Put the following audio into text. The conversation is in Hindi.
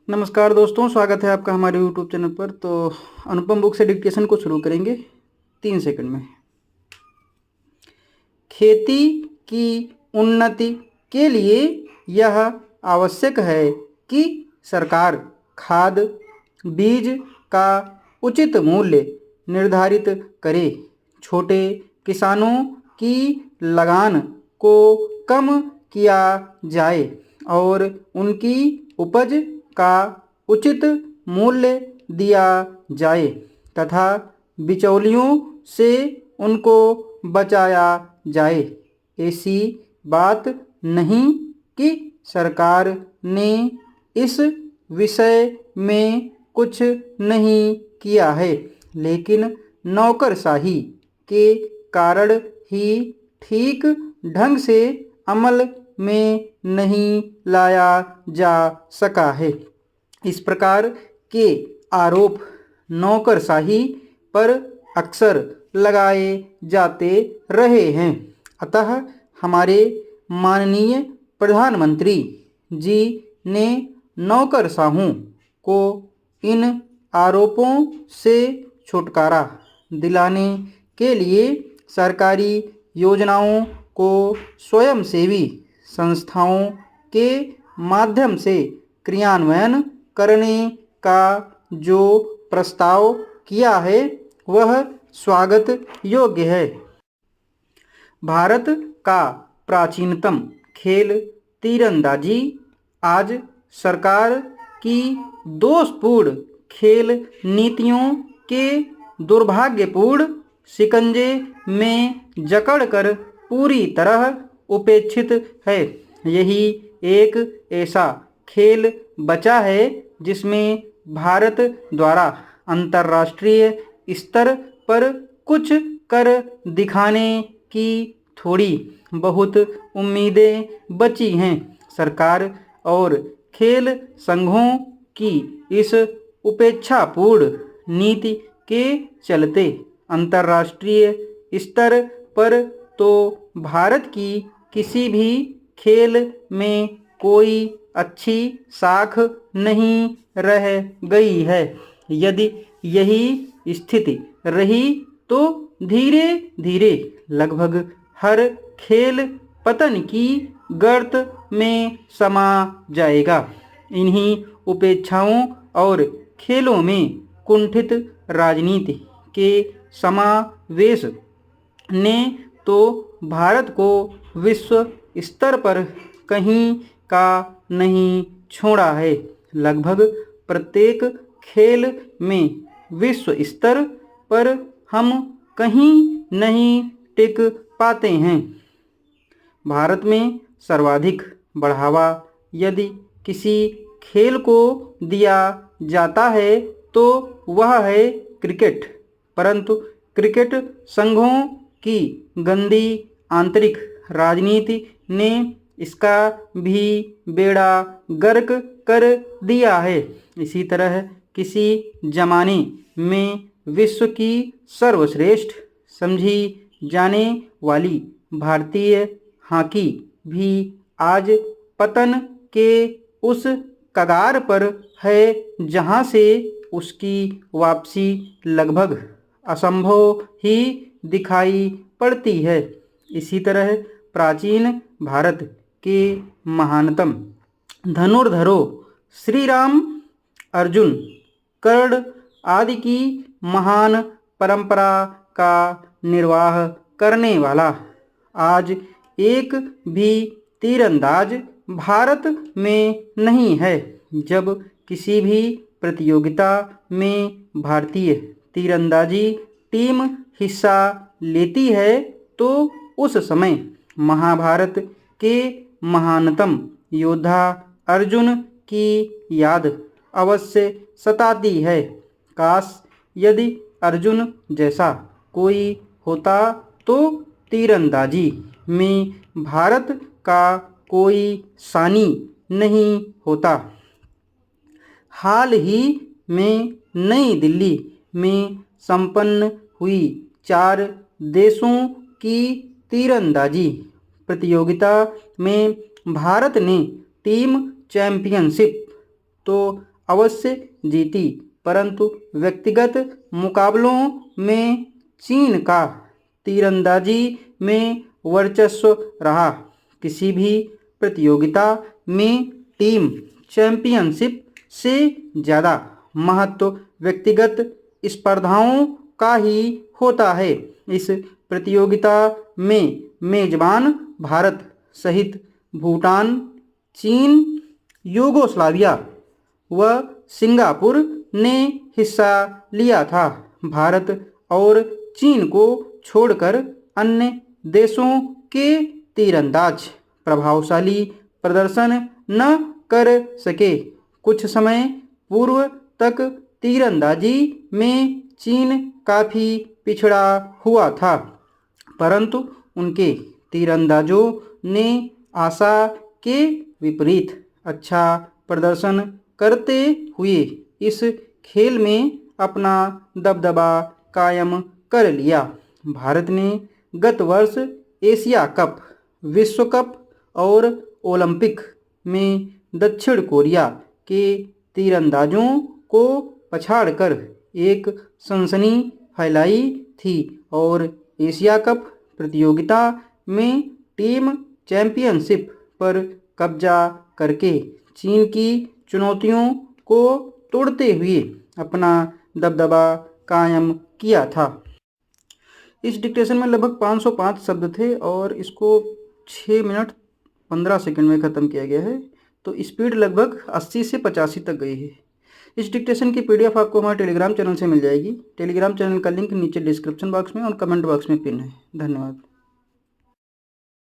नमस्कार दोस्तों, स्वागत है आपका हमारे यूट्यूब चैनल पर। तो अनुपम बुक से डिक्टेशन को शुरू करेंगे 3 सेकंड में। खेती की उन्नति के लिए यह आवश्यक है कि सरकार खाद बीज का उचित मूल्य निर्धारित करे, छोटे किसानों की लगान को कम किया जाए और उनकी उपज का उचित मूल्य दिया जाए तथा बिचौलियों से उनको बचाया जाए। ऐसी बात नहीं कि सरकार ने इस विषय में कुछ नहीं किया है, लेकिन नौकरशाही के कारण ही ठीक ढंग से अमल में नहीं लाया जा सका है। इस प्रकार के आरोप नौकरशाही पर अक्सर लगाए जाते रहे हैं। अतः हमारे माननीय प्रधानमंत्री जी ने नौकरशाहों को इन आरोपों से छुटकारा दिलाने के लिए सरकारी योजनाओं को स्वयंसेवी संस्थाओं के माध्यम से क्रियान्वयन करने का जो प्रस्ताव किया है वह स्वागत योग्य है। भारत का प्राचीनतम खेल तीरंदाजी आज सरकार की दोषपूर्ण खेल नीतियों के दुर्भाग्यपूर्ण शिकंजे में जकड़कर पूरी तरह उपेक्षित है। यही एक ऐसा खेल बचा है जिसमें भारत द्वारा अंतर्राष्ट्रीय स्तर पर कुछ कर दिखाने की थोड़ी बहुत उम्मीदें बची हैं। सरकार और खेल संघों की इस उपेक्षापूर्ण नीति के चलते अंतर्राष्ट्रीय स्तर पर तो भारत की किसी भी खेल में कोई अच्छी साख नहीं रह गई है। यदि यही स्थिति रही तो धीरे धीरे लगभग हर खेल पतन की गर्त में समा जाएगा। इन्हीं उपेक्षाओं और खेलों में कुंठित राजनीति के समावेश ने तो भारत को विश्व स्तर पर कहीं का नहीं छोड़ा है। लगभग प्रत्येक खेल में विश्व स्तर पर हम कहीं नहीं टिक पाते हैं। भारत में सर्वाधिक बढ़ावा यदि किसी खेल को दिया जाता है तो वह है क्रिकेट, परंतु क्रिकेट संघों की गंदी आंतरिक राजनीति ने इसका भी बेड़ा गर्क कर दिया है। इसी तरह किसी जमाने में विश्व की सर्वश्रेष्ठ समझी जाने वाली भारतीय हॉकी भी आज पतन के उस कगार पर है जहां से उसकी वापसी लगभग असंभव ही दिखाई पड़ती है। इसी तरह प्राचीन भारत के महानतम धनुर्धरों श्री राम, अर्जुन, कर्ण आदि की महान परंपरा का निर्वाह करने वाला आज एक भी तीरंदाज भारत में नहीं है। जब किसी भी प्रतियोगिता में भारतीय तीरंदाजी टीम हिस्सा लेती है तो उस समय महाभारत के महानतम योद्धा अर्जुन की याद अवश्य सताती है। काश यदि अर्जुन जैसा कोई होता तो तीरंदाजी में भारत का कोई सानी नहीं होता। हाल ही में नई दिल्ली में संपन्न हुई 4 देशों की तीरंदाजी प्रतियोगिता में भारत ने टीम चैंपियनशिप तो अवश्य जीती, परंतु व्यक्तिगत मुकाबलों में चीन का तीरंदाजी में वर्चस्व रहा। किसी भी प्रतियोगिता में टीम चैंपियनशिप से ज़्यादा महत्व व्यक्तिगत स्पर्धाओं का ही होता है। इस प्रतियोगिता में मेजबान भारत सहित भूटान, चीन, यूगोस्लाविया व सिंगापुर ने हिस्सा लिया था। भारत और चीन को छोड़कर अन्य देशों के तीरंदाज प्रभावशाली प्रदर्शन न कर सके। कुछ समय पूर्व तक तीरंदाजी में चीन काफ़ी पिछड़ा हुआ था, परंतु उनके तीरंदाजों ने आशा के विपरीत अच्छा प्रदर्शन करते हुए इस खेल में अपना दबदबा कायम कर लिया। भारत ने गत वर्ष एशिया कप, विश्व कप और ओलंपिक में दक्षिण कोरिया के तीरंदाजों को पछाड़कर एक सनसनी फैलाई थी और एशिया कप प्रतियोगिता में टीम चैंपियनशिप पर कब्जा करके चीन की चुनौतियों को तोड़ते हुए अपना दबदबा कायम किया था। इस डिक्टेशन में लगभग 505 शब्द थे और इसको 6 मिनट 15 सेकंड में ख़त्म किया गया है। तो स्पीड लगभग 80 से 85 तक गई है। इस डिक्टेशन की PDF आपको हमारे टेलीग्राम चैनल से मिल जाएगी। टेलीग्राम चैनल का लिंक नीचे डिस्क्रिप्शन बॉक्स में और कमेंट बॉक्स में पिन है। धन्यवाद।